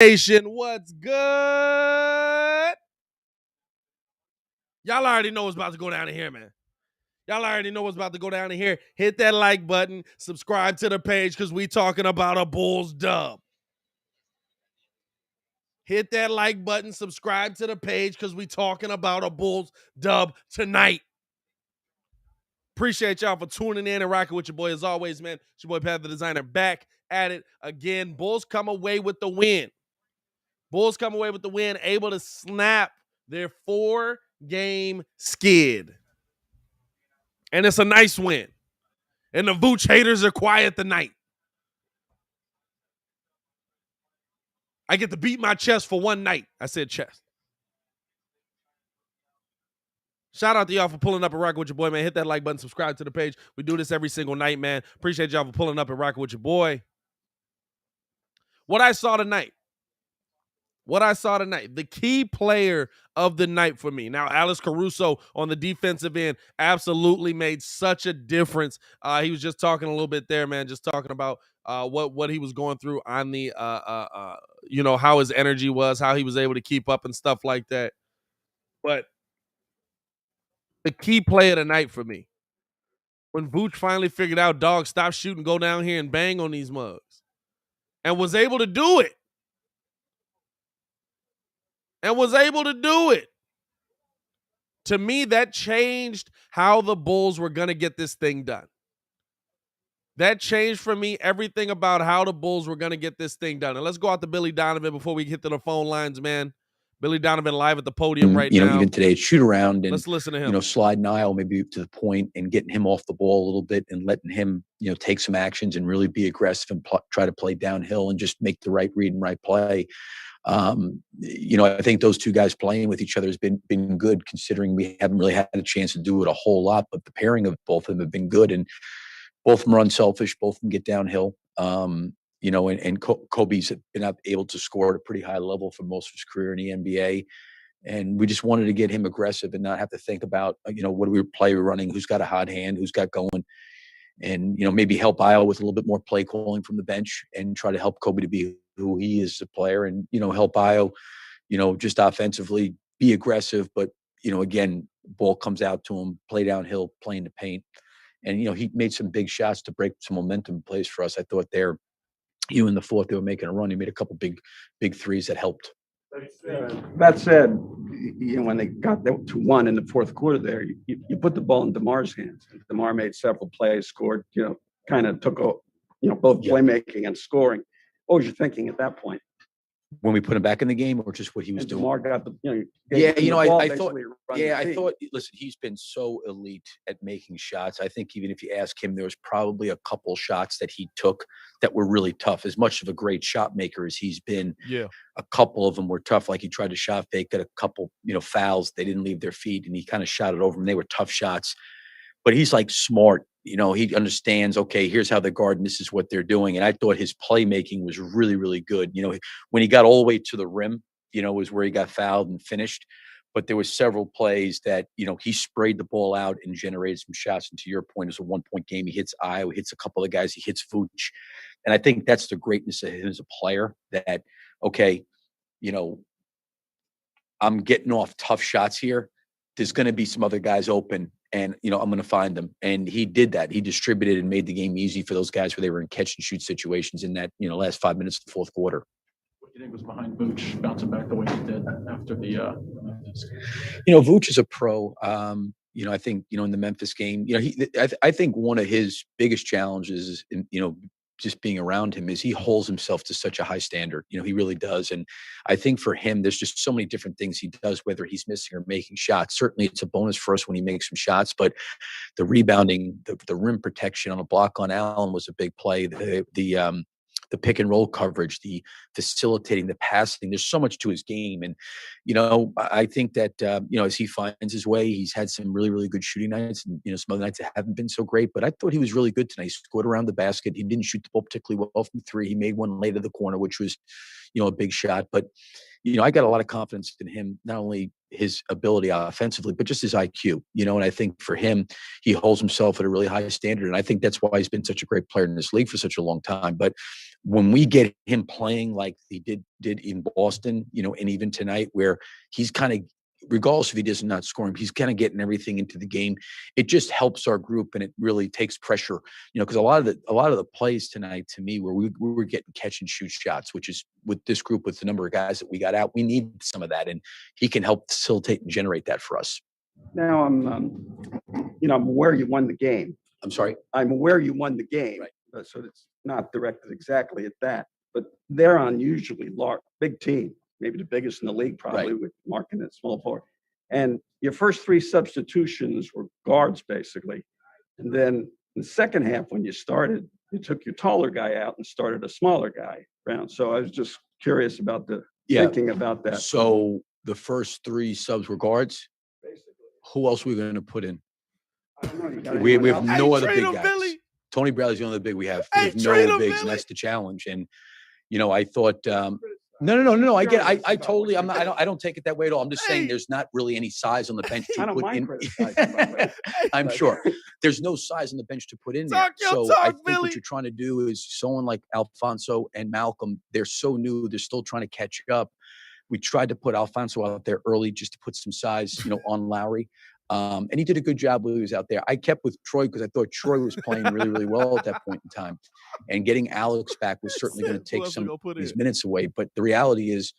Nation, what's good? Y'all already know what's about to go down in here, man. Y'all already know what's about to go down in here. Hit that like button, subscribe to the page because we talking about a Bulls dub. Hit that like button, subscribe to the page because we talking about a Bulls dub tonight. Appreciate y'all for tuning in and rocking with your boy as always, man. It's your boy Pat the Designer back at it again. Bulls come away with the win. Bulls come away with the win, able to snap their 4-game skid. And it's a nice win. And the Vooch haters are quiet tonight. I get to beat my chest for one night. I said chest. Shout out to y'all for pulling up and rocking with your boy, man. Hit that like button, subscribe to the page. We do this every single night, man. Appreciate y'all for pulling up and rocking with your boy. What I saw tonight, the key player of the night for me. Now, Alex Caruso on the defensive end absolutely made such a difference. He was just talking a little bit there, man, just talking about what he was going through on the, how his energy was, how he was able to keep up and stuff like that. But the key play of the night for me, when Vooch finally figured out, dog, stop shooting, go down here and bang on these mugs, and was able to do it. To me, that changed how the Bulls were going to get this thing done. That changed for me everything about how the Bulls were going to get this thing done. And let's go out to Billy Donovan before we get to the phone lines, man. Billy Donovan live at the podium right now. Even today, shoot around and let's listen to him. Slide Nile maybe to the point and getting him off the ball a little bit and letting him, take some actions and really be aggressive and try to play downhill and just make the right read and right play. I think those two guys playing with each other has been good, considering we haven't really had a chance to do it a whole lot. But the pairing of both of them have been good, and both of them are unselfish. Both of them get downhill. And Kobe's been able to score at a pretty high level for most of his career in the NBA. And we just wanted to get him aggressive and not have to think about, what do we play running, who's got a hot hand, who's got going. And, maybe help Io with a little bit more play calling from the bench and try to help Kobe to be who he is as a player and, help Io, just offensively be aggressive. But, again, ball comes out to him, play downhill, play in the paint. And, he made some big shots to break some momentum plays for us. I thought in the fourth, they were making a run. He made a couple big threes that helped. That said, when they got to 1 in the fourth quarter there, you put the ball in DeMar's hands. DeMar made several plays, scored, kind of took both playmaking and scoring. What was you thinking at that point? When we put him back in the game, or just what he was doing? DeMar got the, I thought, listen, he's been so elite at making shots. I think even if you ask him, there was probably a couple shots that he took that were really tough. As much of a great shot maker as he's been, a couple of them were tough. Like he tried to shot fake, got a couple, fouls. They didn't leave their feet, and he kind of shot it over them. They were tough shots. But he's like smart. He understands, okay, here's how they're guarding. This is what they're doing. And I thought his playmaking was really, really good. When he got all the way to the rim, was where he got fouled and finished. But there was several plays that, he sprayed the ball out and generated some shots. And to your point, it was a 1-point game. He hits Iowa, hits a couple of guys. He hits Vooch. And I think that's the greatness of him as a player, that, okay, I'm getting off tough shots here. There's going to be some other guys open. And, I'm going to find them. And he did that. He distributed and made the game easy for those guys where they were in catch and shoot situations in that, last 5 minutes of the fourth quarter. What do you think was behind Vooch bouncing back the way he did after the Vooch is a pro. I think, in the Memphis game, I think one of his biggest challenges is, just being around him is he holds himself to such a high standard. He really does. And I think for him, there's just so many different things he does, whether he's missing or making shots. Certainly it's a bonus for us when he makes some shots, but the rebounding, the rim protection on a block on Allen was a big play. The pick and roll coverage, the facilitating, the passing, there's so much to his game. And, I think that, as he finds his way, he's had some really, really good shooting nights and, some other nights that haven't been so great, but I thought he was really good tonight. He scored around the basket. He didn't shoot the ball particularly well from three. He made one late to the corner, which was, a big shot, but, I got a lot of confidence in him, not only, his ability offensively, but just his IQ, and I think for him, he holds himself at a really high standard. And I think that's why he's been such a great player in this league for such a long time. But when we get him playing like he did in Boston, and even tonight, where he's kind of, regardless if he does not scoring, he's kind of getting everything into the game. It just helps our group, and it really takes pressure, because a lot of the plays tonight, to me, where we were getting catch and shoot shots, which is with this group, with the number of guys that we got out, we need some of that, and he can help facilitate and generate that for us. Now I'm aware you won the game. I'm sorry. I'm aware you won the game, right. So it's not directed exactly at that. But they're unusually large, big team, maybe the biggest in the league, probably, right. with marking it small forward. And your first 3 substitutions were guards, basically. And then in the second half, when you started, you took your taller guy out and started a smaller guy around. So I was just curious about thinking about that. So the first 3 subs were guards. Basically. Who else were we going to put in? I don't know. We have no other big him, guys. Billy. Tony Bradley's the only big we have. We have no bigs, Billy. and that's the challenge. And I thought, no. I get. I totally. I'm not. I don't take it that way at all. I'm just saying there's not really any size on the bench to put in. I'm sure there's no size on the bench to put in there. So I think Billy. what you're trying to do is someone like Alfonso and Malcolm. They're so new. They're still trying to catch up. We tried to put Alfonso out there early just to put some size, on Lowry. And he did a good job when he was out there. I kept with Troy because I thought Troy was playing really, really well at that point in time. And getting Alex back was certainly going to take some of these minutes away. But the reality is,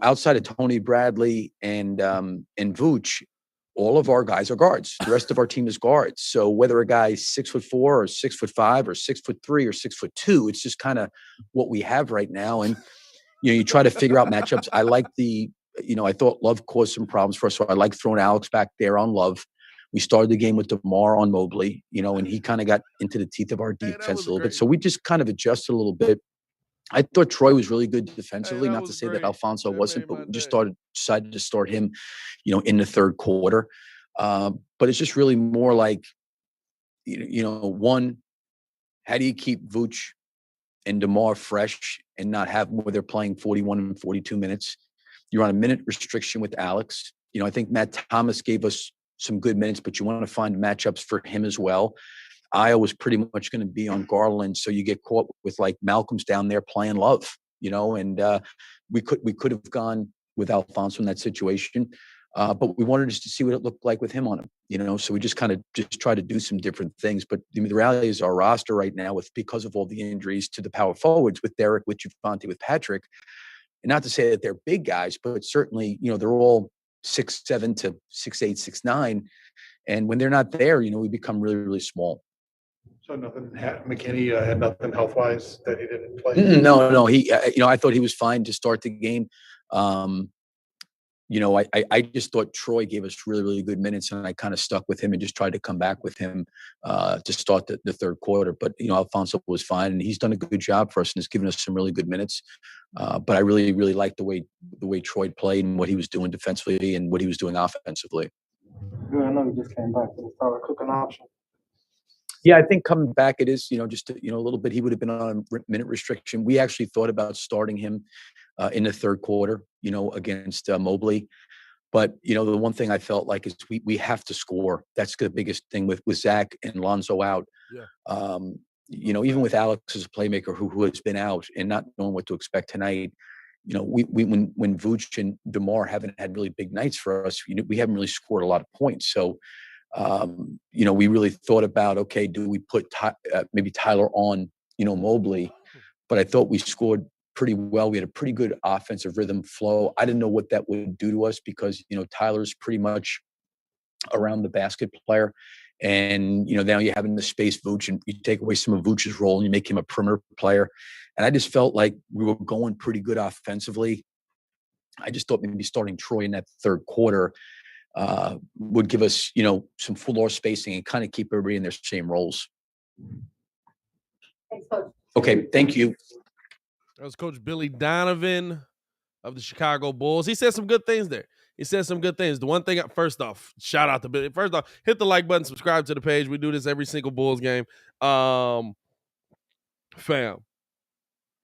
outside of Tony Bradley and Vooch, all of our guys are guards. The rest of our team is guards. So whether a guy's 6'4" or 6'5" or 6'3" or 6'2", it's just kind of what we have right now. And you try to figure out matchups. I like I thought Love caused some problems for us, so I like throwing Alex back there on Love. We started the game with DeMar on Mobley, and he kind of got into the teeth of our defense a little bit. So we just kind of adjusted a little bit. I thought Troy was really good defensively, not to say that Alfonso wasn't, but we just decided to start him, in the third quarter. But it's just really more like, one, how do you keep Vooch and DeMar fresh and not have where they're playing 41 and 42 minutes? You're on a minute restriction with Alex. I think Matt Thomas gave us some good minutes, but you want to find matchups for him as well. Io was pretty much going to be on Garland, so you get caught with like Malcolm's down there playing Love, and we could have gone with Alfonso in that situation, but we wanted just to see what it looked like with him on him, so we just kind of try to do some different things. But the reality is our roster right now, because of all the injuries to the power forwards with Derek, with Javante, with Patrick, and not to say that they're big guys, but certainly, they're all 6'7" to 6'8", 6'9", and when they're not there, we become really, really small. So McKinney had nothing health-wise that he didn't play? No. He, I thought he was fine to start the game. I just thought Troy gave us really, really good minutes, and I kind of stuck with him and just tried to come back with him to start the third quarter. But, Alfonso was fine, and he's done a good job for us and has given us some really good minutes. But I really, really liked the way Troy played and what he was doing defensively and what he was doing offensively. Good. I know you just came back. Is it a cooking option? Yeah, I think coming back, it is, just, a little bit. He would have been on a minute restriction. We actually thought about starting him in the third quarter, against Mobley. But, the one thing I felt like is we have to score. That's the biggest thing with Zach and Lonzo out. Yeah. Even with Alex as a playmaker who has been out and not knowing what to expect tonight, when Vooch and DeMar haven't had really big nights for us, we haven't really scored a lot of points. So, we really thought about, okay, do we put maybe Tyler on, Mobley? But I thought we scored pretty well. We had a pretty good offensive rhythm flow. I didn't know what that would do to us because, Tyler's pretty much around the basket player. And, now you're having to space Vooch and you take away some of Vooch's role and you make him a perimeter player. And I just felt like we were going pretty good offensively. I just thought maybe starting Troy in that third quarter would give us, some floor spacing and kind of keep everybody in their same roles. Thanks, Coach. Okay, thank you. That was Coach Billy Donovan of the Chicago Bulls. He said some good things there. The one thing, first off, shout out to Billy. First off, hit the like button, subscribe to the page. We do this every single Bulls game. Fam.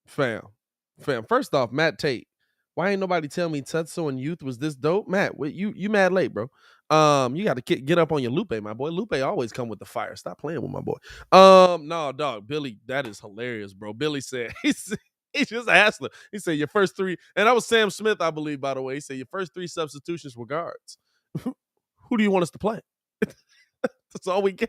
First off, Matt Tate Why ain't nobody tell me Tutso and Youth was this dope? Matt, you mad late, bro. You got to get up on your Lupe, my boy. Lupe always come with the fire. Stop playing with my boy. No, dog, Billy, that is hilarious, bro. Billy said, he just asked him. He said, your first three, and that was Sam Smith, I believe, by the way. He said, your first three substitutions were guards. Who do you want us to play? That's all we got.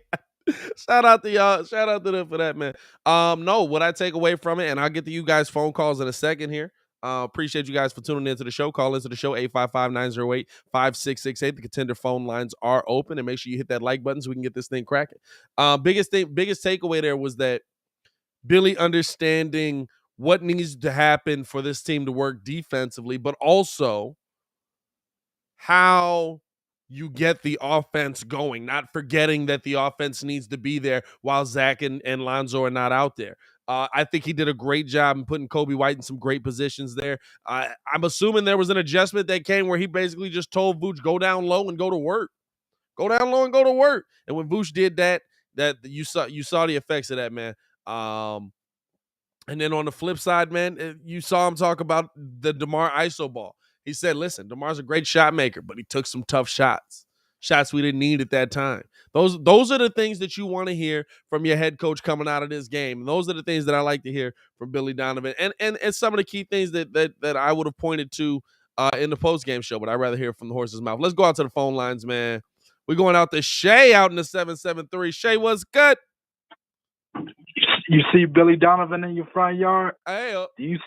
Shout out to y'all. Shout out to them for that, man. No, what I take away from it, and I'll get to you guys' phone calls in a second here. Appreciate you guys for tuning into the show. Call into the show, 855-908-5668. The Contender phone lines are open, and make sure you hit that like button so we can get this thing cracking. Biggest takeaway there was that Billy understanding what needs to happen for this team to work defensively, but also how you get the offense going, not forgetting that the offense needs to be there while Zach and Lonzo are not out there. I think he did a great job in putting Kobe White in some great positions there. I'm assuming there was an adjustment that came where he basically just told Vooch, go down low and go to work. Go down low and go to work. And when Vooch did that you saw the effects of that, man. And then on the flip side, man, you saw him talk about the DeMar ISO ball. He said, listen, DeMar's a great shot maker, but he took some tough shots we didn't need at that time. Those are the things that you want to hear from your head coach coming out of this game. And those are the things that I like to hear from Billy Donovan. And some of the key things that I would have pointed to in the post-game show, but I'd rather hear from the horse's mouth. Let's go out to the phone lines, man. We're going out to Shae out in the 773. Shae, what's good? You see Billy Donovan in your front yard? Hey, Do you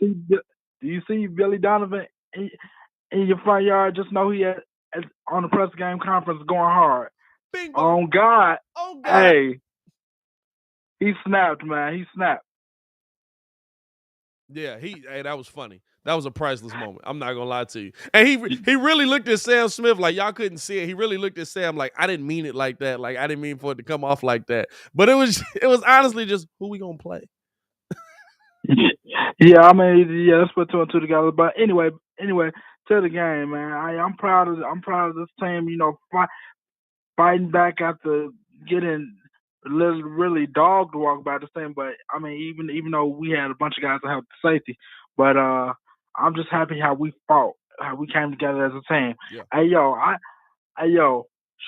see Billy Donovan in your front yard? Just know he on the press game conference going hard. Bingo. On God. Oh, God. Hey, he snapped, man. He snapped. Yeah, that was funny. That was a priceless moment. I'm not gonna lie to you. And he really looked at Sam Smith like y'all couldn't see it. He really looked at Sam like I didn't mean it like that. Like I didn't mean for it to come off like that. But it was honestly just who we gonna play. Yeah, I mean, let's put two and two together. But anyway, to the game, man. I'm proud of this team. You know, fighting back after getting really dog walk by the same. But I mean, even though we had a bunch of guys that helped the safety, but I'm just happy how we fought, how we came together as a team. Yeah. Hey yo,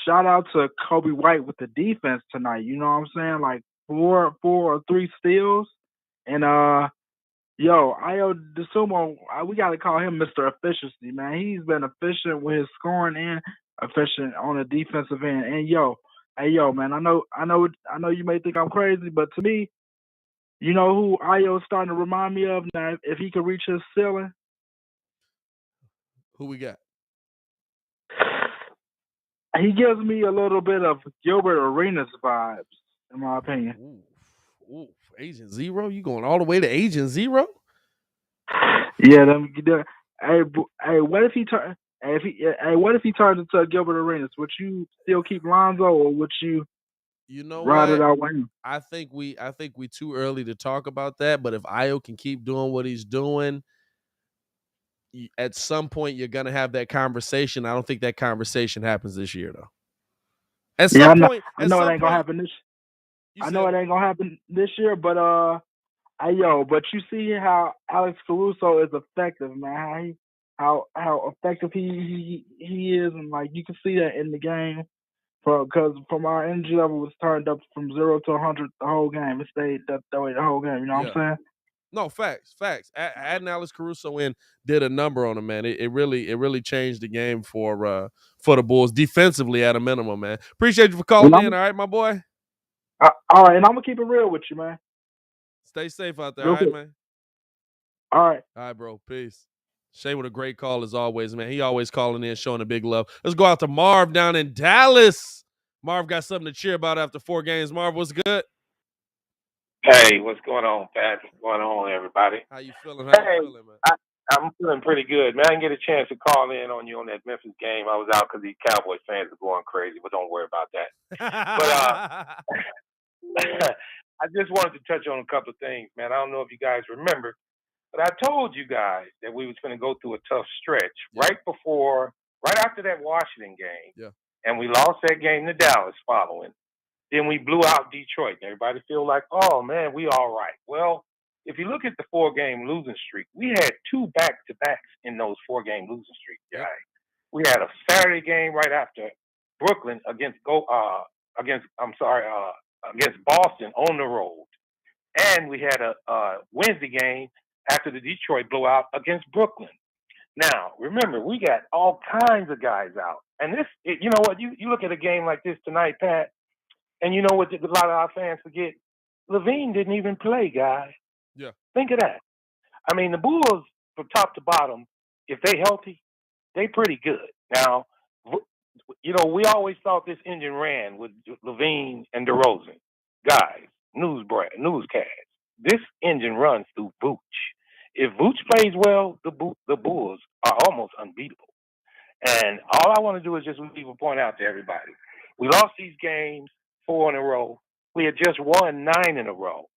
shout out to Kobe White with the defense tonight. You know what I'm saying? Like 4 or 3 steals, and Ayo DeSumo, we got to call him Mr. Efficiency, man. He's been efficient with his scoring and efficient on the defensive end. And man, I know you may think I'm crazy, but to me, you know who Ayo's starting to remind me of now? If he could reach his ceiling, who we got? He gives me a little bit of Gilbert Arenas vibes, in my opinion. Ooh, Agent Zero? You going all the way to Agent Zero? Yeah, hey, what if he turns into Gilbert Arenas? Would you still keep Lonzo, or would you? You know ride what? it out with him? I think we too early to talk about that. But if Ayo can keep doing what he's doing, at some point you're gonna have that conversation. I don't think that conversation happens this year, though. At some point, I know it ain't gonna happen this. I know it ain't gonna happen this year, but but you see how Alex Caruso is effective, man. How effective he is, and like you can see that in the game, because from our energy level was turned up from 0 to 100 the whole game. It stayed that way the whole game. You know what I'm saying? No, facts. Adding Alex Caruso in did a number on him, man. It really changed the game for the Bulls defensively at a minimum, man. Appreciate you for calling in. All right, my boy. All right, and I'm gonna keep it real with you, man. Stay safe out there, all right, man. All right, bro. Peace. Shae with a great call as always, man. He always calling in, showing a big love. Let's go out to Marv down in Dallas. Marv got something to cheer about after 4 games. Marv, what's good? Hey, what's going on, Pat? What's going on, everybody? How you feeling? Man? I'm feeling pretty good, man. I didn't get a chance to call in on you on that Memphis game. I was out because these Cowboys fans are going crazy, but don't worry about that. But I just wanted to touch on a couple of things, man. I don't know if you guys remember, but I told you guys that we was going to go through a tough stretch right after that Washington game. Yeah. And we lost that game to Dallas following. Then we blew out Detroit. And everybody feel like, oh, man, we all right. Well, if you look at the 4-game losing streak, we had 2 back-to-backs in those 4-game losing streaks, guys. Yep. We had a Saturday game right after Brooklyn against Boston on the road, and we had a Wednesday game after the Detroit blowout against Brooklyn. Now, remember, we got all kinds of guys out, and you know what? You look at a game like this tonight, Pat, and you know what? A lot of our fans forget. Levine didn't even play, guys. Yeah. Think of that. I mean, the Bulls, from top to bottom, if they healthy, they pretty good. Now, you know, we always thought this engine ran with Levine and DeRozan. Guys, newscast. This engine runs through Vooch. If Vooch plays well, the Bulls are almost unbeatable. And all I want to do is just leave a point out to everybody. We lost these games 4 in a row. We had just won 9 in a row.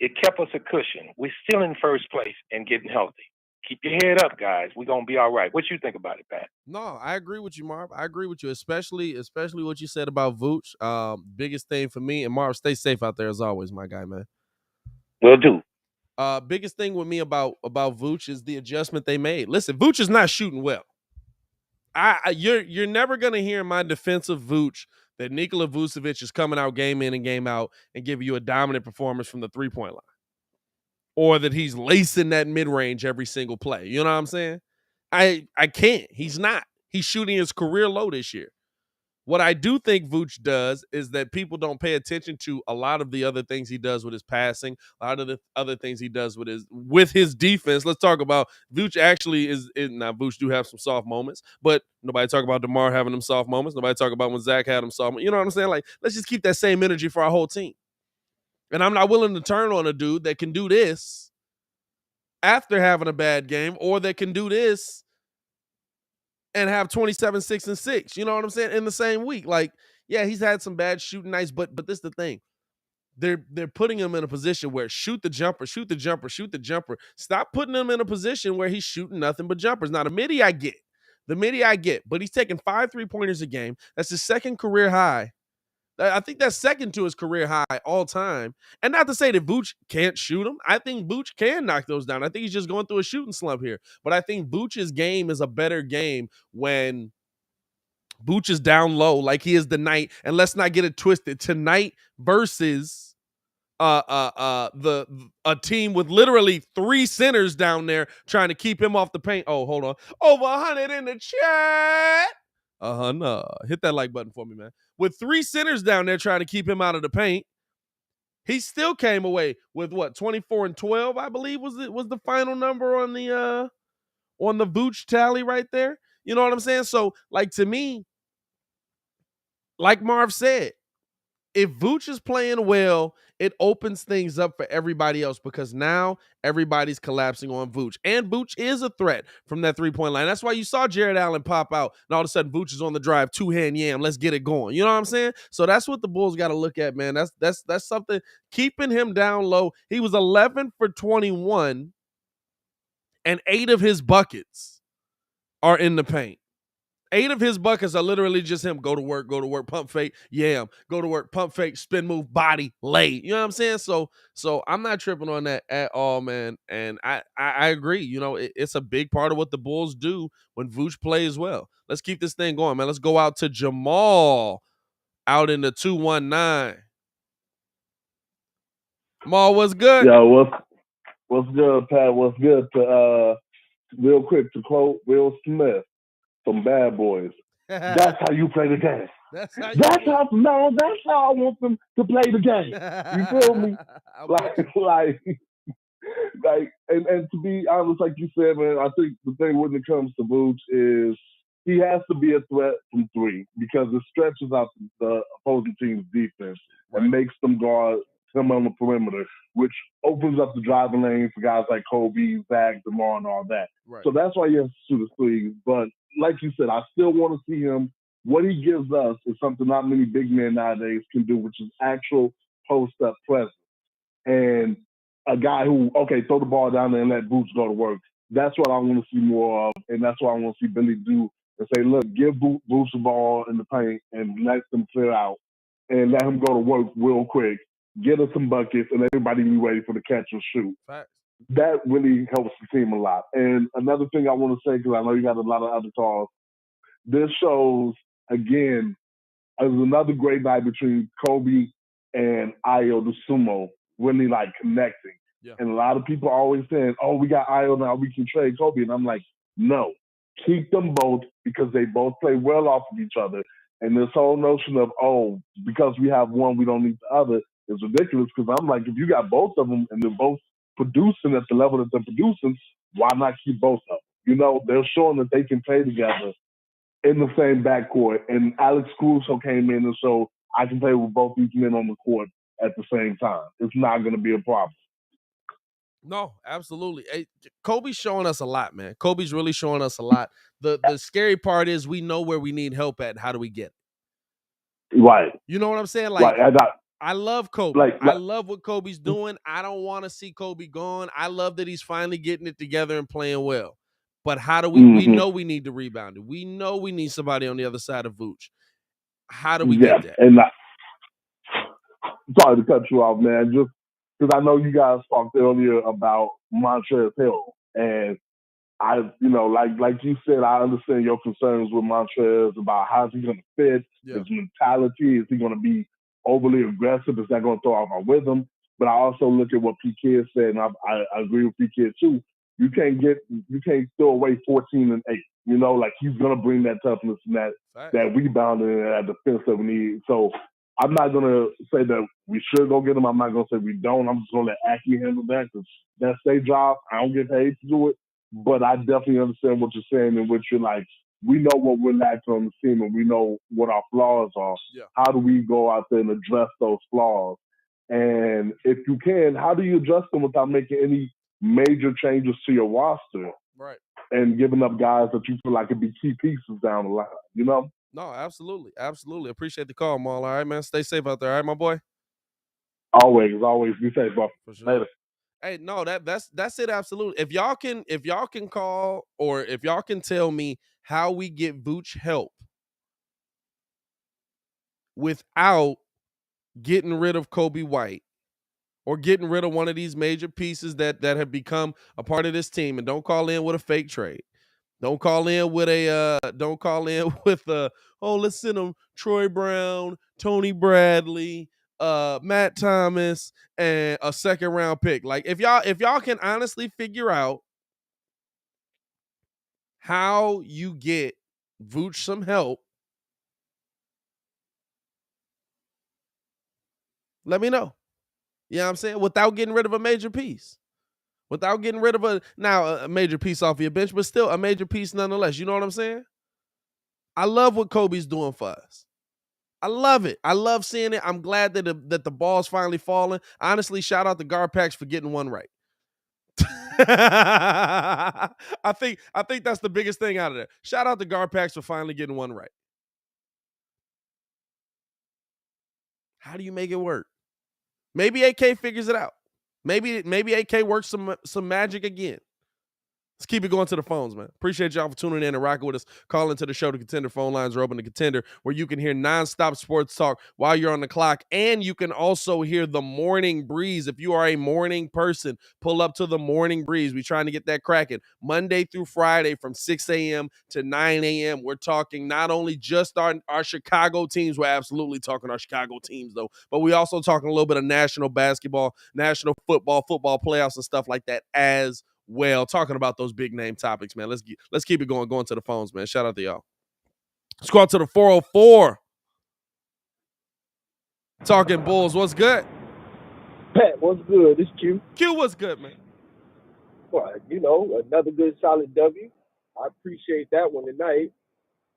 It kept us a cushion. We're still in first place and getting healthy. Keep your head up, guys. We're going to be all right. What you think about it, Pat? No, I agree with you, Marv. I agree with you, especially what you said about Vooch. Biggest thing for me, and Marv, stay safe out there as always, my guy, man. Will do. Biggest thing with me about Vooch is the adjustment they made. Listen, Vooch is not shooting well. You're never gonna hear in my defense of Vooch that Nikola Vucevic is coming out game in and game out and giving you a dominant performance from the 3-point line, or that he's lacing that mid range every single play. You know what I'm saying? I can't. He's not. He's shooting his career low this year. What I do think Vooch does is that people don't pay attention to a lot of the other things he does with his passing, a lot of the other things he does with his defense. Let's talk about Vooch. Actually, now Vooch do have some soft moments, but nobody talk about DeMar having them soft moments. Nobody talk about when Zach had them soft moments. You know what I'm saying? Like, let's just keep that same energy for our whole team. And I'm not willing to turn on a dude that can do this after having a bad game, or that can do this and have 27, 6, and 6. You know what I'm saying? In the same week. Like, yeah, he's had some bad shooting nights, but this is the thing. They're putting him in a position where shoot the jumper. Stop putting him in a position where he's shooting nothing but jumpers. Now, the midi I get, but he's taking 5 3-pointers a game. That's his second career high. I think that's second to his career high all time. And not to say that Vooch can't shoot them. I think Vooch can knock those down. I think he's just going through a shooting slump here. But I think Vooch's game is a better game when Vooch is down low like he is tonight. And let's not get it twisted. Tonight versus a team with literally 3 centers down there trying to keep him off the paint. Oh, hold on. Over 100 in the chat. No. Hit that like button for me, man. With 3 centers down there trying to keep him out of the paint, he still came away with what, 24 and 12, I believe was the final number on the Vooch tally right there. You know what I'm saying? So, like, to me, like Marv said, if Vooch is playing well, it opens things up for everybody else, because now everybody's collapsing on Vooch. And Vooch is a threat from that 3-point line. That's why you saw Jared Allen pop out, and all of a sudden Vooch is on the drive, 2-hand yam, let's get it going. You know what I'm saying? So that's what the Bulls got to look at, man. That's something, keeping him down low. He was 11 for 21, and 8 of his buckets are in the paint. 8 of his buckets are literally just him. Go to work, pump fake, yam. Go to work, pump fake, spin move, body, lay. You know what I'm saying? So I'm not tripping on that at all, man. And I agree. You know, it's a big part of what the Bulls do when Vooch plays well. Let's keep this thing going, man. Let's go out to Jamal out in the 219. Jamal, what's good? Yo, what's good, Pat? What's good? Real quick, to quote Will Smith from Bad Boys, that's how you play the game. That's how I want them to play the game. You feel me? And to be honest, like you said, man, I think the thing when it comes to Vooch is he has to be a threat from 3, because it stretches out the opposing team's defense and makes them guard him on the perimeter, which opens up the driving lane for guys like Kobe, Zach, DeMar, and all that. Right. So that's why he has to shoot his threes. But like you said, I still want to see him. What he gives us is something not many big men nowadays can do, which is actual post-up presence. And a guy who, throw the ball down there and let Vooch go to work. That's what I want to see more of, and that's what I want to see Billy do, and say, look, give Vooch the ball in the paint and let them clear out and let him go to work real quick. get us some buckets, and everybody be ready for the catch and shoot. Facts. That really helps the team a lot. And another thing I want to say, because I know you got a lot of other calls, this shows, again, it was another great night between Kobe and Ayo the Sumo, really like connecting. Yeah. And a lot of people are always saying, oh, we got Ayo now, we can trade Kobe. And I'm like, no, keep them both because they both play well off of each other. And this whole notion of, oh, because we have one, we don't need the other is ridiculous, because I'm like, if you got both of them and they're both producing at the level that they're producing, why not keep both of them? You know, they're showing that they can play together in the same backcourt. And Alex Caruso came in and showed I can play with both these men on the court at the same time. It's not going to be a problem. No, absolutely. Hey, Kobe's showing us a lot, man. Kobe's really showing us a lot. The scary part is we know where we need help at. How do we get it? Right. You know what I'm saying? Like, right. I love Kobe. I love what Kobe's doing. I don't want to see Kobe gone. I love that he's finally getting it together and playing well. But how do we we know we need to rebound it. We know we need somebody on the other side of Vooch. How do we get that? And sorry to cut you off, man. Just because I know you guys talked earlier about Montrezl Hill. And I, you know, like you said, I understand your concerns with Montrezl about how's he going to fit, his mentality. Is he going to be overly aggressive? Is that going to throw off our rhythm? But I also look at what PK said, and I agree with PK too. You can't throw away 14 and 8. You know, like he's going to bring that toughness and that rebounding and that defense that we need. So I'm not going to say that we should go get him. I'm not going to say we don't. I'm just going to let Aki handle that because that's their job. I don't get paid to do it. But I definitely understand what you're saying, in which you're like, we know what we're lacking on the team and we know what our flaws are. Yeah. How do we go out there and address those flaws? And if you can, how do you address them without making any major changes to your roster? Right. And giving up guys that you feel like could be key pieces down the line, you know? No, absolutely. Absolutely. Appreciate the call, Maul. All right, man. Stay safe out there. All right, my boy? Always be safe, bro. For sure. Later. Hey, no, that's it. Absolutely. If y'all can call, or if y'all can tell me how we get Vooch help without getting rid of Kobe White or getting rid of one of these major pieces that have become a part of this team, and don't call in with a fake trade. Don't call in with let's send them Troy Brown, Tony Bradley, Matt Thomas, and a second round pick. Like, if y'all can honestly figure out how you get Vooch some help, let me know. You know what I'm saying? Without getting rid of a major piece. Without getting rid of a major piece off your bench, but still a major piece nonetheless. You know what I'm saying? I love what Kobe's doing for us. I love it. I love seeing it. I'm glad that the ball's finally falling. Honestly, shout out to Garpax for getting one right. I think that's the biggest thing out of there. Shout out to Garpax for finally getting one right. How do you make it work? Maybe AK figures it out. Maybe AK works some magic again. Let's keep it going to the phones, man. Appreciate y'all for tuning in and rocking with us. Call into the show. The Contender phone lines are open to Contender, where you can hear nonstop sports talk while you're on the clock. And you can also hear the Morning Breeze. If you are a morning person, pull up to the Morning Breeze. We're trying to get that cracking. Monday through Friday from 6 a.m. to 9 a.m. We're talking not only just our Chicago teams. We're absolutely talking our Chicago teams, though. But we also talking a little bit of national basketball, national football playoffs and stuff like that as well, talking about those big name topics, man. Let's keep it going to the phones, man. Shout out to y'all. Let's go out to the 404. Talking Bulls. What's good? Pat, what's good? It's Q. Q, what's good, man? Well, you know, another good solid W. I appreciate that one tonight.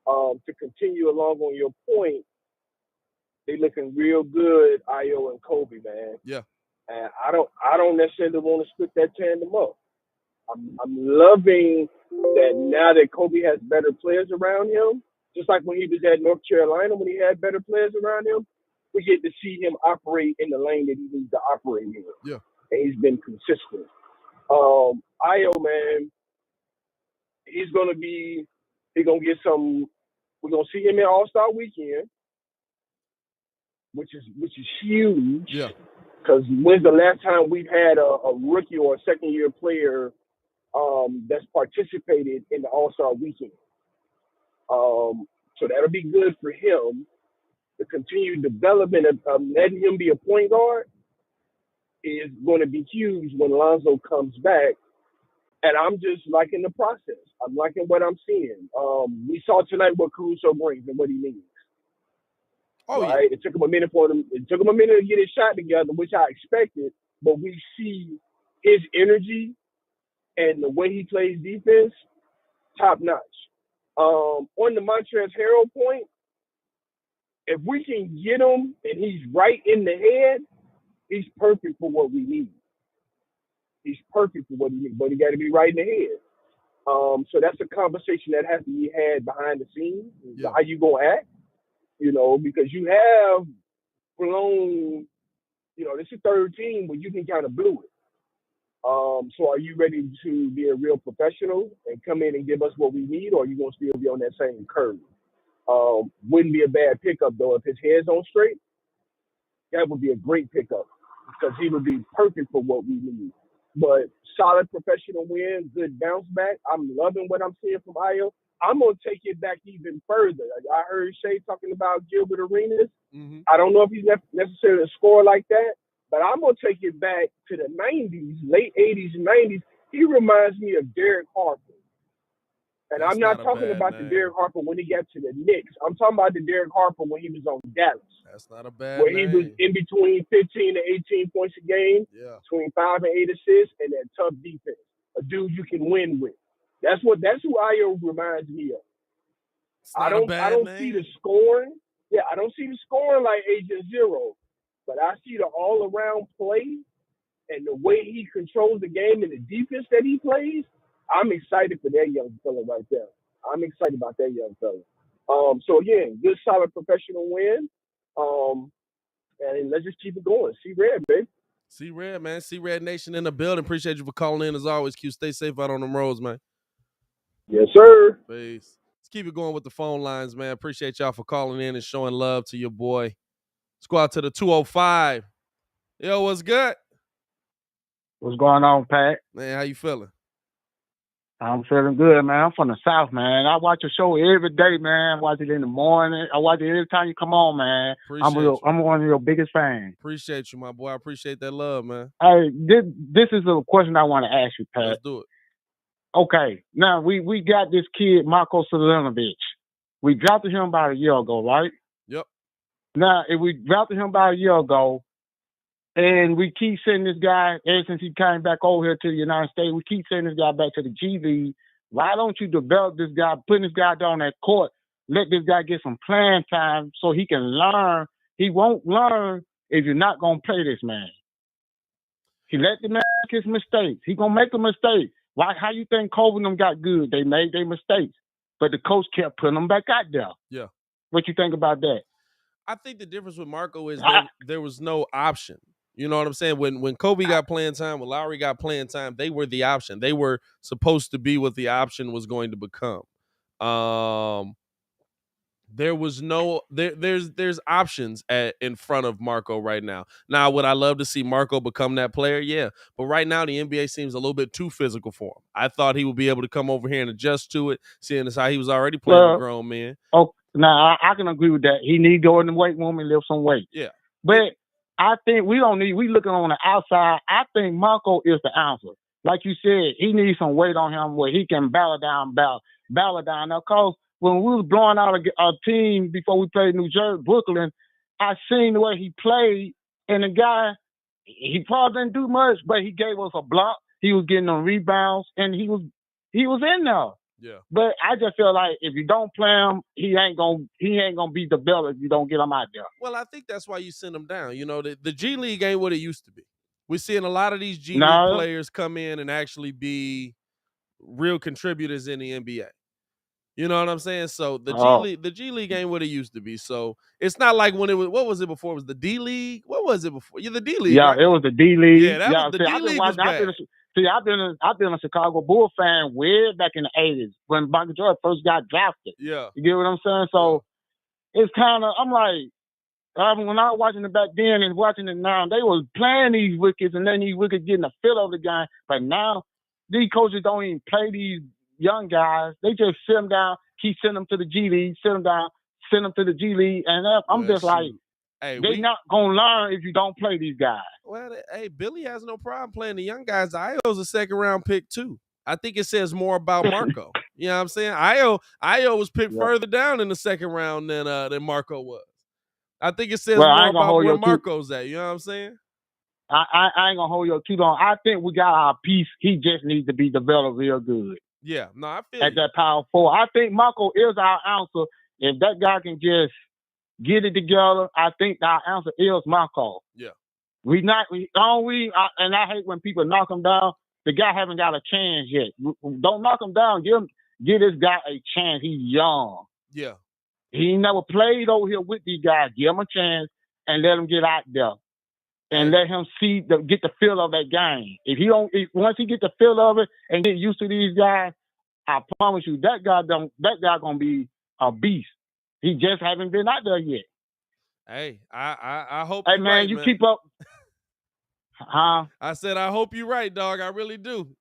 To continue along on your point, they looking real good, Ayo and Kobe, man. Yeah. And I don't necessarily want to split that tandem up. I'm loving that now that Kobe has better players around him, just like when he was at North Carolina, when he had better players around him, we get to see him operate in the lane that he needs to operate in. Yeah. And he's been consistent. Ayo, man, he's gonna get some. We're gonna see him in All-Star Weekend, which is huge. Yeah. Because when's the last time we've had a rookie or a second-year player that's participated in the All-Star weekend? So that'll be good for him. The continued development of letting him be a point guard is going to be huge when Lonzo comes back. And I'm just liking the process. I'm liking what I'm seeing. We saw tonight what Caruso brings and what he needs. Oh, right? yeah. It took him a minute for him. It took him a minute to get his shot together, which I expected. But we see his energy and the way he plays defense, top notch. On the Montrezl Harrell point, if we can get him and he's right in the head, he's perfect for what we need. He's perfect for what we need, but he got to be right in the head. So that's a conversation that has to be had behind the scenes. Yeah. How you gonna act, because you have blown, this is third team, but you can kind of blew it. So are you ready to be a real professional and come in and give us what we need, or are you gonna still be on that same curve? Wouldn't be a bad pickup though if his head's on straight. That would be a great pickup because he would be perfect for what we need. But solid professional win, good bounce back. I'm loving what I'm seeing from Ayo. I'm going to take it back even further. I heard Shae talking about Gilbert Arenas. Mm-hmm. I don't know if he's necessarily a scorer like that, but I'm going to take it back to the 90s, late 80s and 90s. He reminds me of Derek Harper. And I'm not talking about the Derek Harper when he got to the Knicks. I'm talking about the Derek Harper when he was on Dallas. That's not a bad where he was in between 15 to 18 points a game, between 5 and 8 assists, and that tough defense. A dude you can win with. That's who Ayo reminds me of. I don't see the scoring. Yeah, I don't see the scoring like Agent Zero, but I see the all-around play and the way he controls the game and the defense that he plays. I'm excited for that young fella right there. I'm excited about that young fella. So again, good solid professional win. And let's just keep it going. C-Red, baby. C-Red, man. C-Red Nation in the building. Appreciate you for calling in as always, Q. Stay safe out on them roads, man. Yes, sir. Peace. Let's keep it going with the phone lines, man. Appreciate y'all for calling in and showing love to your boy. Let's go out to the 205. Yo, what's good? What's going on, Pat? Man, how you feeling? I'm feeling good, man. I'm from the South, man. I watch your show every day, man. I watch it in the morning. I watch it every time you come on, man. I'm one of your biggest fans. Appreciate you, my boy. I appreciate that love, man. Hey, this is a question I want to ask you, Pat. Let's do it. Okay. Now, we got this kid, Marko Simonovic. We drafted him about a year ago, right? Yep. Now, if we drafted him about a year ago, and we keep sending this guy, ever since he came back over here to the United States, we keep sending this guy back to the G League. Why don't you develop this guy, putting this guy down that court, let this guy get some playing time so he can learn? He won't learn if you're not going to play this man. He let the man make his mistakes. He going to make a mistake. Why? How you think Kobe and them got good? They made their mistakes. But the coach kept putting them back out there. Yeah. What you think about that? I think the difference with Marko is there was no option. You know what I'm saying? When Kobe got playing time, when Lowry got playing time, they were the option. They were supposed to be what the option was going to become. There was no there's options in front of Marko right now. Now, would I love to see Marko become that player? Yeah. But right now, the NBA seems a little bit too physical for him. I thought he would be able to come over here and adjust to it, seeing as how he was already playing with grown men. Oh, now I can agree with that. He need to go in the weight room and lift some weight. Yeah. But I think we looking on the outside. I think Marko is the answer. Like you said, he needs some weight on him where he can battle down. Now, because when we was blowing out a team before we played New Jersey, Brooklyn, I seen the way he played, and the guy, he probably didn't do much, but he gave us a block. He was getting on rebounds, and he was in there. Yeah. But I just feel like if you don't play him, he ain't gonna be developed if you don't get him out there. Well, I think that's why you send him down. You know, the G League ain't what it used to be. We're seeing a lot of these G League players come in and actually be real contributors in the NBA. You know what I'm saying? So the G League ain't what it used to be. So it's not like when it was. What was it before? It was the D League? What was it before? Yeah, the D League. Yeah, right? It was the D League. Yeah, that was the D League was bad. I've been a Chicago Bull fan way back in the 80s when Michael Jordan first got drafted. Yeah. You get what I'm saying? So it's kind of, I'm like, when I was watching it back then and watching it now, they was playing these wickets and then these wickets getting the feel of the game. But now, these coaches don't even play these young guys. They just sit them down, keep sending them to the G League, sit them down, send them to the G League. And I'm just like, hey, they're not going to learn if you don't play these guys. Well, hey, Billy has no problem playing the young guys. Io's a second-round pick, too. I think it says more about Marco. You know what I'm saying? Io was picked further down in the second round than Marco was. I think it says more about where Marco's at. You know what I'm saying? I ain't gonna hold you too long. I think we got our piece. He just needs to be developed real good. Yeah, no, I feel at that power forward. I think Marco is our answer. If that guy can just get it together, I think our answer is Marco. Yeah. And I hate when people knock him down. The guy haven't got a chance yet. Don't knock him down. Give this guy a chance. He's young. Yeah. He never played over here with these guys. Give him a chance and let him get out there. And let him get the feel of that game. Once he get the feel of it and get used to these guys, I promise you that guy gonna be a beast. He just haven't been out there yet. Hey, I hope. Hey man, you keep up. Huh? I said I hope you're right, dog. I really do.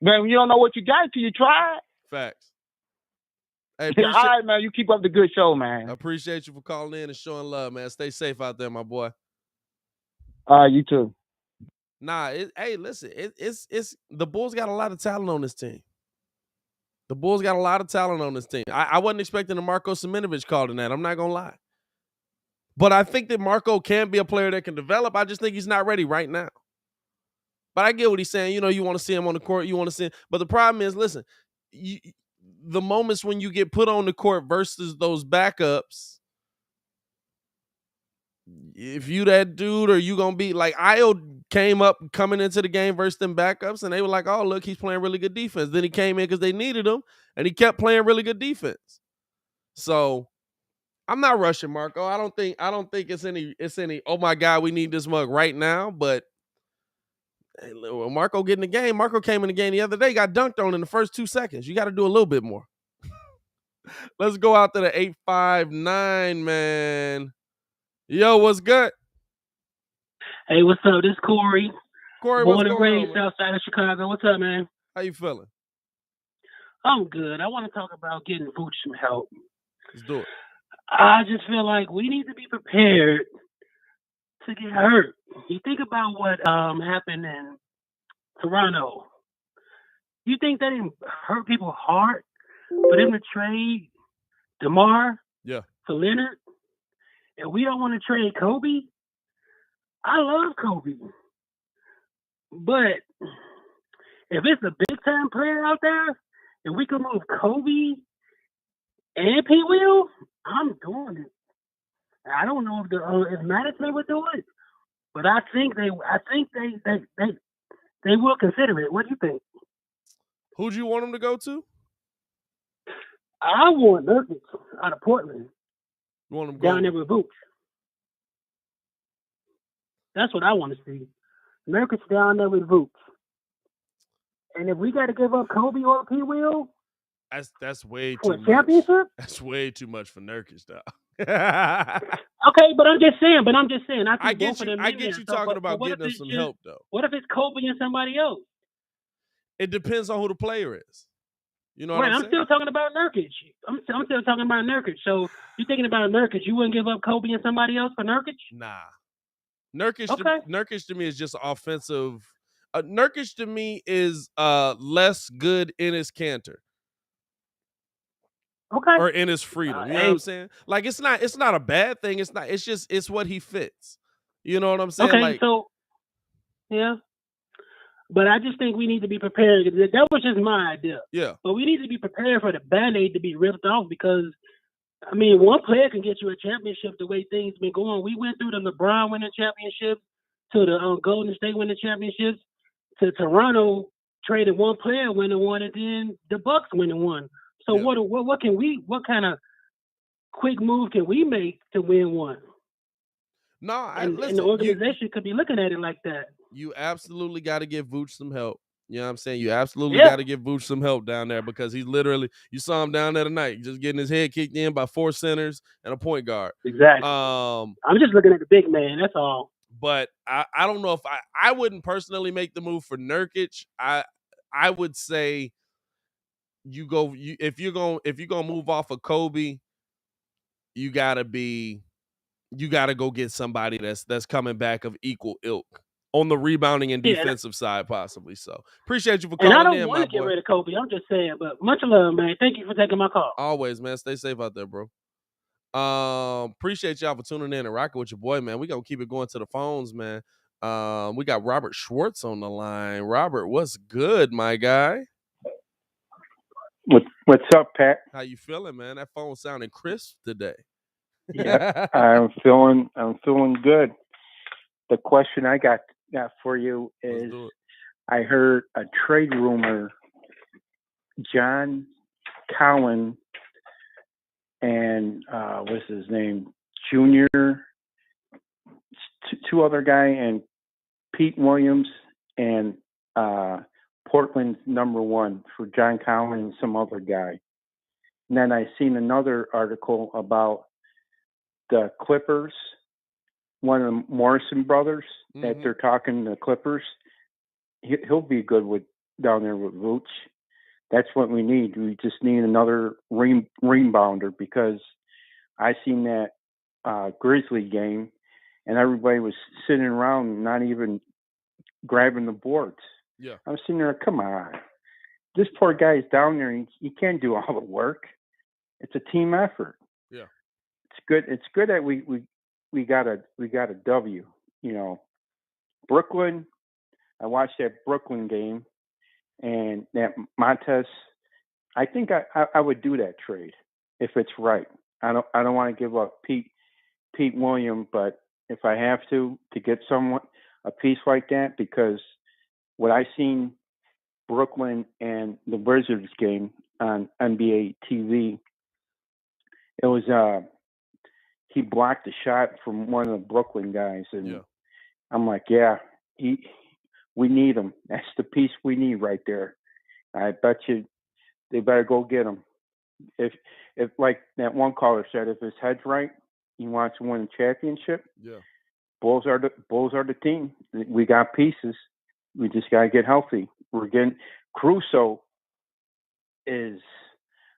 Man, you don't know what you got until you try it. Facts. Hey, all right, man. You keep up the good show, man. I appreciate you for calling in and showing love, man. Stay safe out there, my boy. You too. Nah, hey, listen, it's the Bulls got a lot of talent on this team. The Bulls got a lot of talent on this team. I wasn't expecting a Marco Simonovic call tonight. I'm not gonna lie, but I think that Marco can be a player that can develop. I just think he's not ready right now. But I get what he's saying. You know, you want to see him on the court. You want to see him. But the problem is, listen, the moments when you get put on the court versus those backups. If you that dude, or you gonna be like Io came up coming into the game versus them backups, and they were like, "Oh, look, he's playing really good defense." Then he came in because they needed him, and he kept playing really good defense. So I'm not rushing Marco. I don't think it's any. Oh my God, we need this mug right now. But hey, when Marco get in the game, Marco came in the game the other day, got dunked on in the first 2 seconds. You got to do a little bit more. Let's go out to the 859, man. Yo, what's good? Hey, what's up? This is Corey. Corey, born and raised south side of Chicago. What's up, man? How you feeling? I'm good. I want to talk about getting Vucevic some help. Let's do it. I just feel like we need to be prepared to get hurt. You think about what happened in Toronto. You think that didn't hurt people hard for them to trade DeMar for Leonard? And we don't want to trade Kobe? I love Kobe. But if it's a big-time player out there, and we can move Kobe and P. Will, I'm doing it. I don't know if management would do it, but I think they will consider it. What do you think? Who'd you want them to go to? I want Nurkic out of Portland. You want them down there with Vooch. That's what I want to see. Nurkic down there with Vooch. And if we got to give up Kobe or P. Will, that's way for too a championship? much. That's way too much for Nurkic, though. Okay, but I'm just saying. I get you talking about getting us some help, though. What if it's Kobe and somebody else? It depends on who the player is. You know what I'm saying? still talking about Nurkic. I'm still talking about Nurkic. So you're thinking about Nurkic. You wouldn't give up Kobe and somebody else for Nurkic? Nah. Nurkic to me is just offensive. Nurkic to me is less good in his canter. Okay. Or in his freedom. You know what I'm saying? Like it's not a bad thing. It's what he fits. You know what I'm saying? Okay, yeah. But I just think we need to be prepared. That was just my idea. Yeah. But we need to be prepared for the Band-Aid to be ripped off because, I mean, one player can get you a championship the way things been going. We went through the LeBron winning championships, to the Golden State winning championships, to Toronto trading one player winning one, and then the Bucks winning one. So what kind of quick move can we make to win one? No, and the organization could be looking at it like that. You absolutely got to give Vooch some help. You know what I'm saying? You absolutely Yeah. got to give Vooch some help down there because he's literally, you saw him down there tonight, just getting his head kicked in by 4 centers and a point guard. Exactly. I'm just looking at the big man. That's all. But I don't know if I wouldn't personally make the move for Nurkic. I would say if you're gonna move off of Kobe, you gotta go get somebody that's coming back of equal ilk on the rebounding and defensive side, possibly. So appreciate you for calling in, my boy. And I don't want to get rid of Kobe. I'm just saying, but much love, man. Thank you for taking my call. Always, man. Stay safe out there, bro. Appreciate y'all for tuning in and rocking with your boy, man. We gonna keep it going to the phones, man. We got Robert Schwartz on the line. Robert, what's good, my guy? What's up, Pat? How you feeling, man? That phone sounding crisp today. Yeah, I'm feeling good. The question I got for you is, I heard a trade rumor. John Cowan and what's his name, Junior, two other guy, and Pete Williams and Portland's #1 for John Cowan and some other guy. And then I seen another article about the Clippers, one of the Morrison brothers, that they're talking to the Clippers. He'll be good down there with Vooch. That's what we need. We just need another rebounder, because I seen that Grizzly game and everybody was sitting around and not even grabbing the boards. Yeah. I'm sitting there, come on. This poor guy's down there and he can't do all the work. It's a team effort. Yeah. It's good that we got a W. You know, Brooklyn. I watched that Brooklyn game, and that Montes. I think I would do that trade if it's right. I don't want to give up Pete Williams, but if I have to get a piece like that, because what I seen Brooklyn and the Wizards game on NBA TV, it was he blocked a shot from one of the Brooklyn guys, and I'm like, we need him. That's the piece we need right there. I bet you they better go get him. If like that one caller said, if his head's right, he wants to win a championship. Yeah. Bulls are the team. We got pieces. We just gotta get healthy. We're getting Caruso is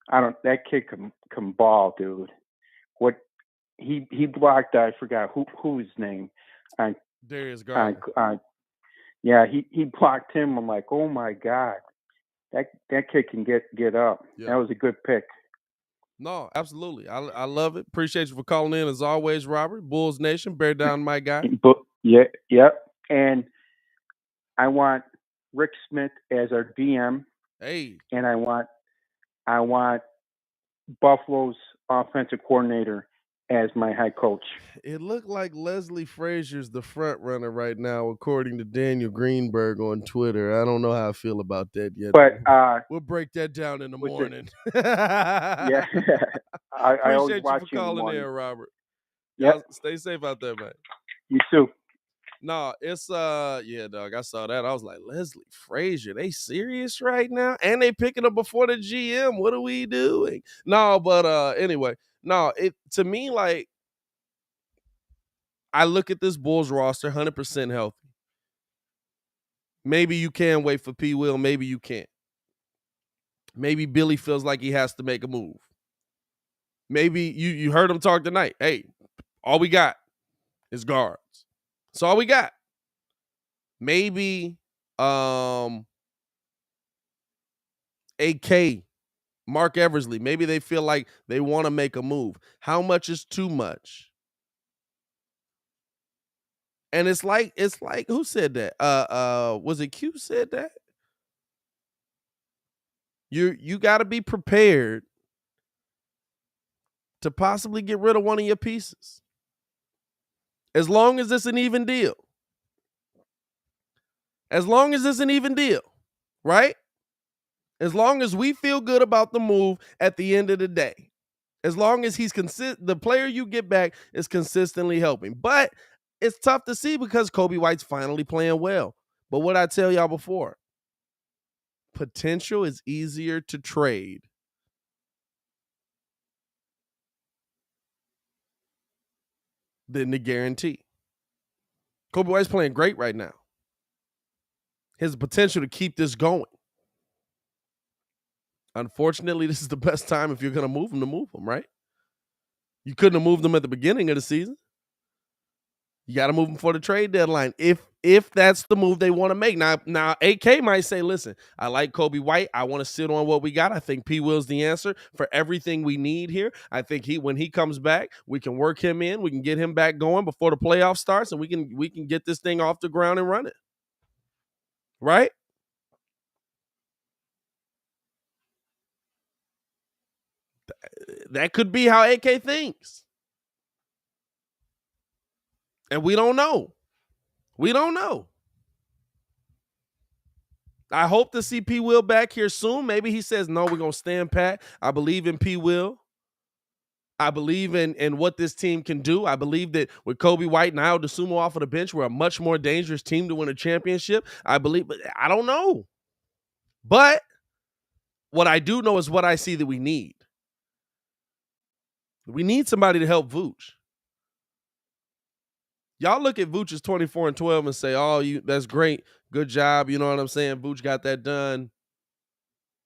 that kid can ball, dude. What he blocked, I forgot who his name. Darius Garland. Yeah, he blocked him. I'm like, oh my God. That kid can get up. Yeah. That was a good pick. No, absolutely. I love it. Appreciate you for calling in as always, Robert. Bulls Nation, bear down, my guy. Yeah. And I want Rick Smith as our DM. Hey. And I want Buffalo's offensive coordinator as my head coach. It looked like Leslie Frazier's the front runner right now, according to Daniel Greenberg on Twitter. I don't know how I feel about that yet. But we'll break that down in the morning. Yeah. I appreciate you for calling in, Robert. Yeah. Stay safe out there, man. You too. No, it's yeah, dog. I saw that. I was like, Leslie Frazier, they serious right now? And they picking up before the GM. What are we doing? No, but anyway. No, to me, like, I look at this Bulls roster, 100% healthy. Maybe you can wait for P. Will. Maybe you can't. Maybe Billy feels like he has to make a move. Maybe you heard him talk tonight. Hey, all we got is guards. That's all we got. Maybe AK, Mark Eversley, maybe they feel like they want to make a move. How much is too much? And it's like who said that? Was it Q said that? You got to be prepared to possibly get rid of one of your pieces. As long as it's an even deal. As long as it's an even deal, right? As long as we feel good about the move at the end of the day. As long as the player you get back is consistently helping. But it's tough to see because Kobe White's finally playing well. But what I tell y'all before, potential is easier to trade than the guarantee. Kobe White's playing great right now. His potential to keep this going. Unfortunately, this is the best time if you're going to move him, right? You couldn't have moved him at the beginning of the season. You got to move him for the trade deadline if that's the move they want to make. Now, AK might say, listen, I like Kobe White. I want to sit on what we got. I think P. Will's the answer for everything we need here. I think when he comes back, we can work him in. We can get him back going before the playoff starts, and we can get this thing off the ground and run it. Right? That could be how AK thinks. And we don't know. We don't know. I hope to see P. Will back here soon. Maybe he says, no, we're going to stand pat. I believe in P. Will. I believe in what this team can do. I believe that with Kobe White and Ayo Dosunmu off of the bench, we're a much more dangerous team to win a championship. I believe, but I don't know. But what I do know is what I see that we need. We need somebody to help Vooch. Y'all look at Vooch's 24-12 and say, oh, that's great. Good job. You know what I'm saying? Vooch got that done.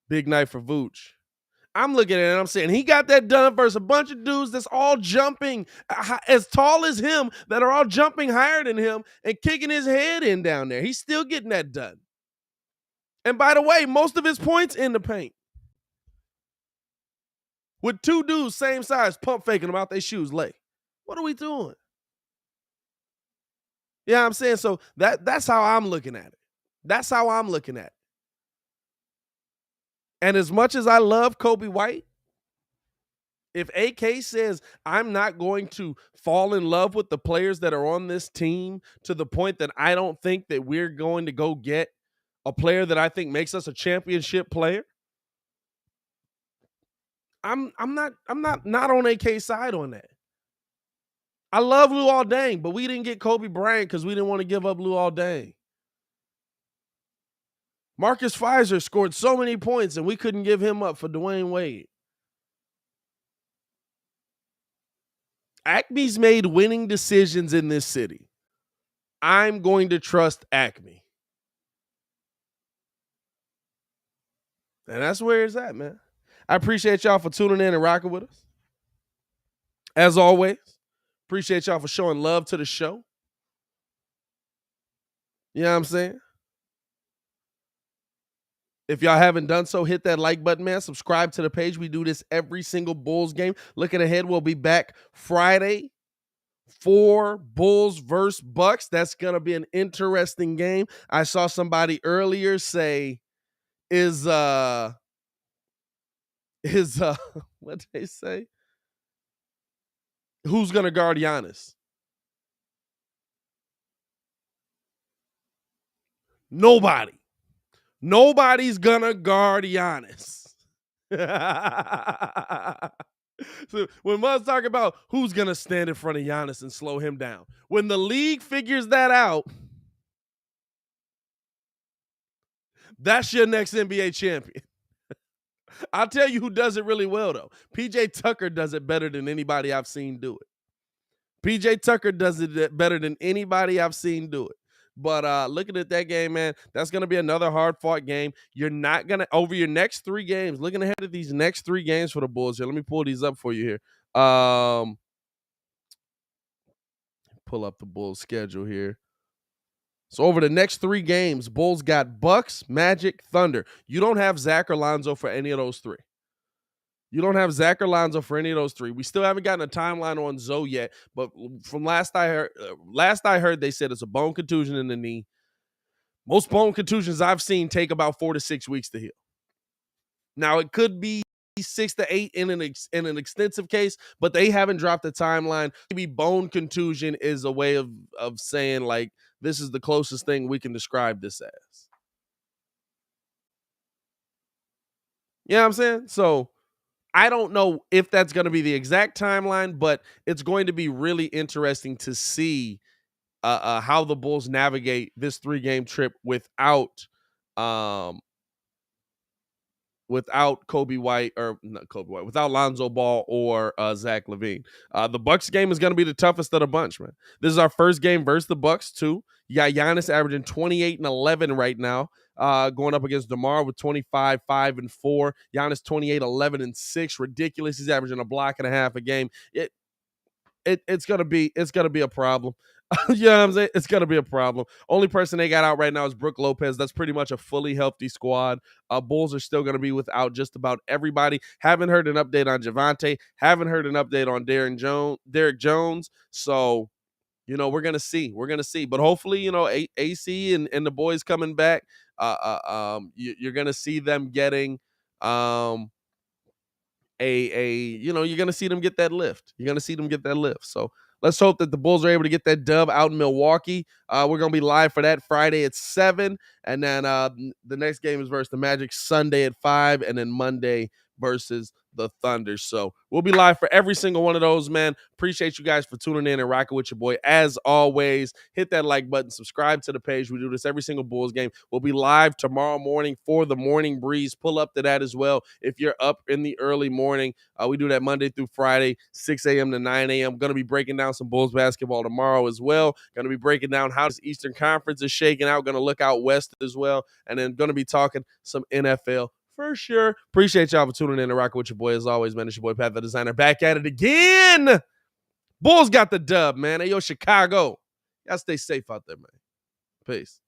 Big night for Vooch. I'm looking at it and I'm saying he got that done versus a bunch of dudes that's all jumping as tall as him, that are all jumping higher than him and kicking his head in down there. He's still getting that done. And by the way, most of his points in the paint. With two dudes same size pump faking them out their shoes late. What are we doing? Yeah, you know what I'm saying? So that's how I'm looking at it. That's how I'm looking at it. And as much as I love Kobe White, if AK says I'm not going to fall in love with the players that are on this team to the point that I don't think that we're going to go get a player that I think makes us a championship player, I'm not on AK's side on that. I love Luol Deng, but we didn't get Kobe Bryant because we didn't want to give up Luol Deng. Marcus Fizer scored so many points, and we couldn't give him up for Dwayne Wade. Acme's made winning decisions in this city. I'm going to trust Acme. And that's where it's at, man. I appreciate y'all for tuning in and rocking with us. As always, appreciate y'all for showing love to the show. You know what I'm saying? If y'all haven't done so, hit that like button, man. Subscribe to the page. We do this every single Bulls game. Looking ahead, we'll be back Friday for Bulls versus Bucks. That's going to be an interesting game. I saw somebody earlier say, what they say? Who's going to guard Giannis? Nobody. Nobody's gonna guard Giannis. So when Mud's talking about who's gonna stand in front of Giannis and slow him down, when the league figures that out, that's your next NBA champion. I'll tell you who does it really well, though. PJ Tucker does it better than anybody I've seen do it. PJ Tucker does it better than anybody I've seen do it. But looking at that game, man, that's going to be another hard-fought game. You're not going to, over your next 3 games, looking ahead at these next 3 games for the Bulls here. Let me pull these up for you here. Pull up the Bulls schedule here. So over the next 3 games, Bulls got Bucks, Magic, Thunder. You don't have Zach or Lonzo for any of those 3. You don't have Zach or Lonzo for any of those 3. We still haven't gotten a timeline on Zoe yet, but from last I heard, they said it's a bone contusion in the knee. Most bone contusions I've seen take about 4 to 6 weeks to heal. Now it could be 6 to 8 in an extensive case, but they haven't dropped the timeline. Maybe bone contusion is a way of saying like this is the closest thing we can describe this as. You know what I'm saying? So I don't know if that's going to be the exact timeline, but it's going to be really interesting to see how the Bulls navigate this 3-game trip without without Kobe White, or not Kobe White, without Lonzo Ball or Zach LaVine. The Bucks game is going to be the toughest of the bunch, man. This is our first game versus the Bucks too. You got Giannis averaging 28 and 11 right now, going up against DeMar with 25, 5 and 4. Giannis 28, 11 and 6. Ridiculous. He's averaging a block and a half a game. It's gonna be a problem. You know what I'm saying? It's gonna be a problem. Only person they got out right now is Brook Lopez. That's pretty much a fully healthy squad. Bulls are still gonna be without just about everybody. Haven't heard an update on Javante. Haven't heard an update on Derek Jones. So, we're gonna see. But hopefully, AC and the boys coming back. You're gonna see them getting you're going to see them get that lift. So let's hope that the Bulls are able to get that dub out in Milwaukee. We're going to be live for that Friday at 7. And then the next game is versus the Magic Sunday at 5. And then Monday versus the Thunder. So we'll be live for every single one of those, man. Appreciate you guys for tuning in and rocking with your boy. As always, hit that like button, subscribe to the page. We do this every single Bulls game. We'll be live tomorrow morning for the Morning Breeze. Pull up to that as well if you're up in the early morning. We do that Monday through Friday, 6 a.m. to 9 a.m. Going to be breaking down some Bulls basketball tomorrow as well. Going to be breaking down how this Eastern Conference is shaking out. Going to look out West as well. And then going to be talking some NFL for sure. Appreciate y'all for tuning in and rocking with your boy. As always, man, it's your boy Pat the Designer back at it again. Bulls got the dub, man. Hey, yo, Chicago. Y'all stay safe out there, man. Peace.